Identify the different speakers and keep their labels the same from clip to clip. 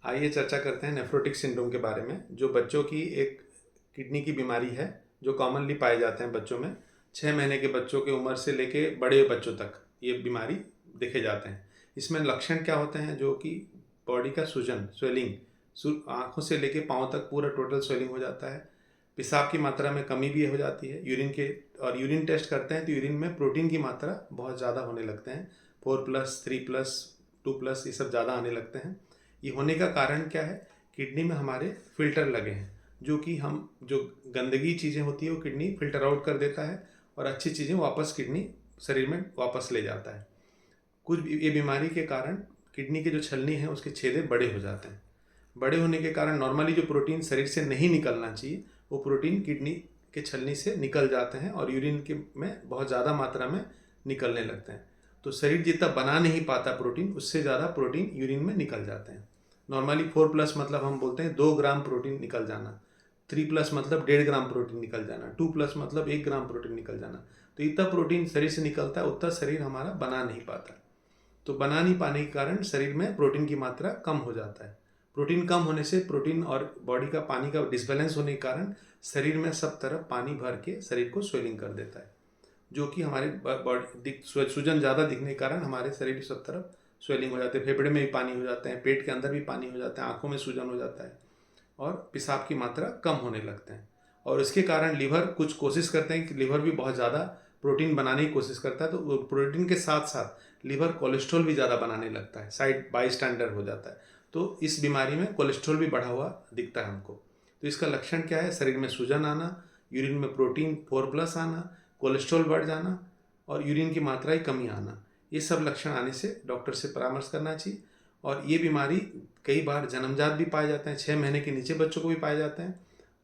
Speaker 1: आइए चर्चा करते हैं नेफ्रोटिक सिंड्रोम के बारे में, जो बच्चों की एक किडनी की बीमारी है जो कॉमनली पाए जाते हैं बच्चों में। 6 महीने के बच्चों की उम्र से लेके बड़े बच्चों तक ये बीमारी देखे जाते हैं। इसमें लक्षण क्या होते हैं? जो कि बॉडी का सूजन, स्वेलिंग, आँखों से लेके पाँव तक पूरा टोटल स्वेलिंग हो जाता है। पेशाब की मात्रा में कमी भी हो जाती है। यूरिन टेस्ट करते हैं तो यूरिन में प्रोटीन की मात्रा बहुत ज़्यादा होने लगते हैं। 4+, 3+, 2+, ये सब ज़्यादा आने लगते हैं। ये होने का कारण क्या है? किडनी में हमारे फिल्टर लगे हैं, जो कि हम जो गंदगी चीज़ें होती है वो किडनी फिल्टर आउट कर देता है और अच्छी चीज़ें वापस किडनी शरीर में वापस ले जाता है। ये बीमारी के कारण किडनी के जो छलनी है उसके छेदे बड़े हो जाते हैं। बड़े होने के कारण नॉर्मली जो प्रोटीन शरीर से नहीं निकलना चाहिए वो प्रोटीन किडनी के छलनी से निकल जाते हैं और यूरिन के में बहुत ज़्यादा मात्रा में निकलने लगते हैं। तो शरीर जितना बना नहीं पाता प्रोटीन, उससे ज़्यादा प्रोटीन यूरिन में निकल जाते हैं। नॉर्मली 4+ मतलब हम बोलते हैं 2 ग्राम प्रोटीन निकल जाना, 3+ मतलब 1.5 ग्राम प्रोटीन निकल जाना, 2+ मतलब 1 ग्राम प्रोटीन निकल जाना। तो इतना प्रोटीन शरीर से निकलता है, उतना शरीर हमारा बना नहीं पाता। तो बना नहीं पाने के कारण शरीर में प्रोटीन की मात्रा कम हो जाता है। प्रोटीन कम होने से प्रोटीन और बॉडी का पानी का डिसबैलेंस होने के कारण शरीर में सब तरफ पानी भर के शरीर को स्वेलिंग कर देता है, जो कि हमारे बॉडी सूजन ज़्यादा दिखने के कारण हमारे शरीर सब तरफ स्वेलिंग हो जाती है। फेफड़े में भी पानी हो जाते हैं, पेट के अंदर भी पानी हो जाता है, आँखों में सूजन हो जाता है और पेशाब की मात्रा कम होने लगते हैं। और इसके कारण लीवर कुछ कोशिश करते हैं कि लीवर भी बहुत ज़्यादा प्रोटीन बनाने की कोशिश करता है, तो प्रोटीन के साथ साथ लीवर कोलेस्ट्रॉल भी ज़्यादा बनाने लगता है, साइड बाई स्टैंडर्ड हो जाता है। तो इस बीमारी में कोलेस्ट्रॉल भी बढ़ा हुआ दिखता है हमको। तो इसका लक्षण क्या है? शरीर में सूजन आना, यूरिन में प्रोटीन 4+ आना, कोलेस्ट्रॉल बढ़ जाना और यूरिन की मात्रा की कमी आना। ये सब लक्षण आने से डॉक्टर से परामर्श करना चाहिए। और ये बीमारी कई बार जन्मजात भी पाए जाते हैं, 6 महीने के नीचे बच्चों को भी पाए जाते हैं।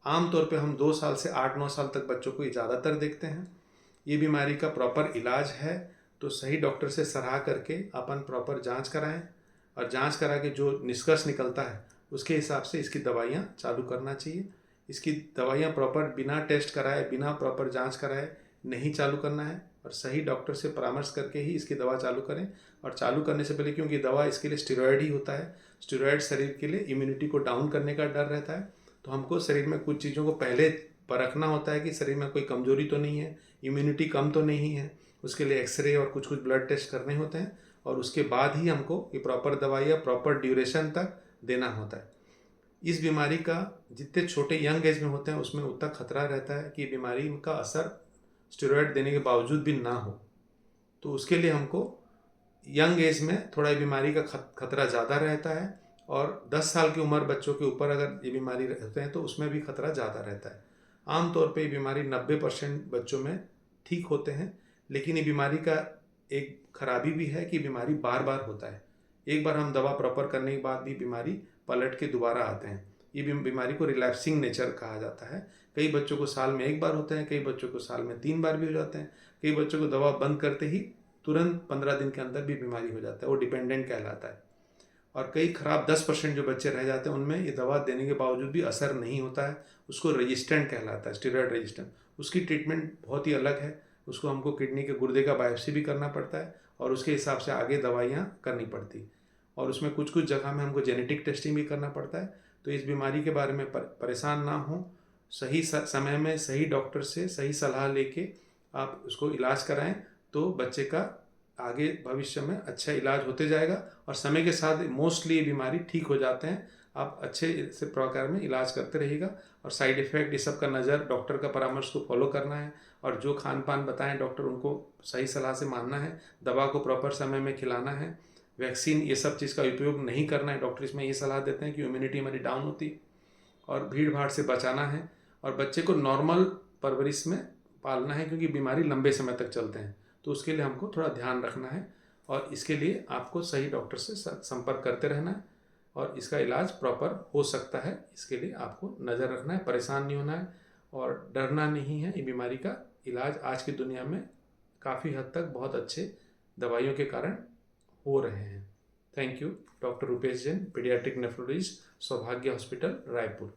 Speaker 1: आमतौर पे हम 2 साल से 8-9 साल तक बच्चों को ये ज़्यादातर देखते हैं। ये बीमारी का प्रॉपर इलाज है, तो सही डॉक्टर से सलाह करके अपन प्रॉपर जांच कराएं और जांच करा के जो निष्कर्ष निकलता है उसके हिसाब से इसकी दवाइयाँ चालू करना चाहिए। इसकी दवाइयाँ प्रॉपर बिना टेस्ट कराए, बिना प्रॉपर जांच कराए नहीं चालू करना है और सही डॉक्टर से परामर्श करके ही इसकी दवा चालू करें। और चालू करने से पहले, क्योंकि दवा इसके लिए स्टेरॉयड ही होता है, स्टेरॉयड शरीर के लिए इम्यूनिटी को डाउन करने का डर रहता है। तो हमको शरीर में कुछ चीज़ों को पहले परखना होता है कि शरीर में कोई कमजोरी तो नहीं है, इम्यूनिटी कम तो नहीं है। उसके लिए एक्सरे और कुछ कुछ ब्लड टेस्ट करने होते हैं और उसके बाद ही हमको ये प्रॉपर दवाई या प्रॉपर ड्यूरेशन तक देना होता है। इस बीमारी का जितने छोटे यंग एज में होते हैं उसमें उतना खतरा रहता है कि बीमारी का असर स्टेरॉयड देने के बावजूद भी ना हो। तो उसके लिए हमको यंग एज में थोड़ा बीमारी का खतरा ज़्यादा रहता है और 10 साल की उम्र बच्चों के ऊपर अगर ये बीमारी रहते हैं तो उसमें भी खतरा ज़्यादा रहता है। आमतौर पे ये बीमारी 90% बच्चों में ठीक होते हैं, लेकिन ये बीमारी का एक खराबी भी है कि बीमारी बार बार होता है। एक बार हम दवा प्रॉपर करने के बाद भी बीमारी पलट के दोबारा आते हैं। ये बीमारी को रिलैप्सिंग नेचर कहा जाता है। कई बच्चों को साल में 1 बार होते हैं, कई बच्चों को साल में 3 बार भी हो जाते हैं, कई बच्चों को दवा बंद करते ही तुरंत 15 दिन के अंदर भी बीमारी हो जाता है, वो डिपेंडेंट कहलाता है। और कई खराब 10% जो बच्चे रह जाते हैं उनमें ये दवा देने के बावजूद भी असर नहीं होता है, उसको रेजिस्टेंट कहलाता है, स्टेरॉयड रेजिस्टेंट। उसकी ट्रीटमेंट बहुत ही अलग है, उसको हमको किडनी के गुर्दे का बायोप्सी भी करना पड़ता है और उसके हिसाब से आगे दवाइयाँ करनी पड़ती, और उसमें कुछ कुछ जगह में हमको जेनेटिक टेस्टिंग भी करना पड़ता है। तो इस बीमारी के बारे में परेशान ना हो, सही समय में सही डॉक्टर से सही सलाह लेके आप उसको इलाज कराएं, तो बच्चे का आगे भविष्य में अच्छा इलाज होते जाएगा और समय के साथ मोस्टली ये बीमारी ठीक हो जाते हैं। आप अच्छे से प्रकार में इलाज करते रहिएगा और साइड इफ़ेक्ट ये सब का नज़र, डॉक्टर का परामर्श को फॉलो करना है और जो खान पान बताएं डॉक्टर उनको सही सलाह से मानना है, दवा को प्रॉपर समय में खिलाना है, वैक्सीन ये सब चीज़ का उपयोग नहीं करना है। डॉक्टर इसमें ये सलाह देते हैं कि इम्यूनिटी हमारी डाउन होती है और भीड़ भाड़ से बचाना है और बच्चे को नॉर्मल परवरिश में पालना है, क्योंकि बीमारी लंबे समय तक चलते हैं। तो उसके लिए हमको थोड़ा ध्यान रखना है और इसके लिए आपको सही डॉक्टर से संपर्क करते रहना है और इसका इलाज प्रॉपर हो सकता है। इसके लिए आपको नज़र रखना है, परेशान नहीं होना है और डरना नहीं है। ये बीमारी का इलाज आज की दुनिया में काफ़ी हद तक बहुत अच्छे दवाइयों के कारण हो रहे हैं। Thank you. Doctor Rupesh Jain, paediatric nephrologist, सौभाग्य हॉस्पिटल, रायपुर।